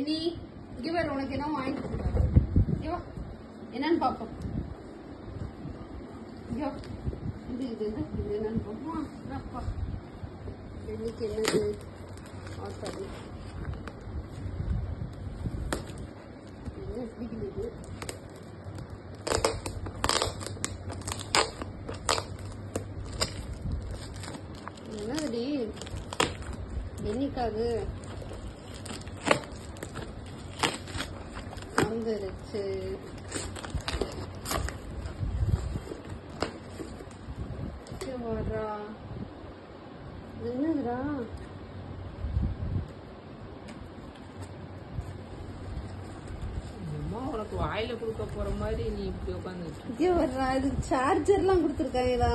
நீ இங்க வேற உனக்கு என்ன வாங்கி கொடுத்துருக்காங்க. இங்க வா, என்னன்னு பாப்போம். இங்க வா, இது என்னன்னு பாப்போம். அப்பா இன்னைக்கு என்னது ஆத்தாடி என்ன பிடிக்குது. என்னடி என்னைக்காது வந்துருச்சு. வரா என்னதுடா உனக்கு வாயில கொடுக்க போற மாதிரி நீ இப்படி உட்காந்து இது சார்ஜர்லாம் கொடுத்துருக்காங்க.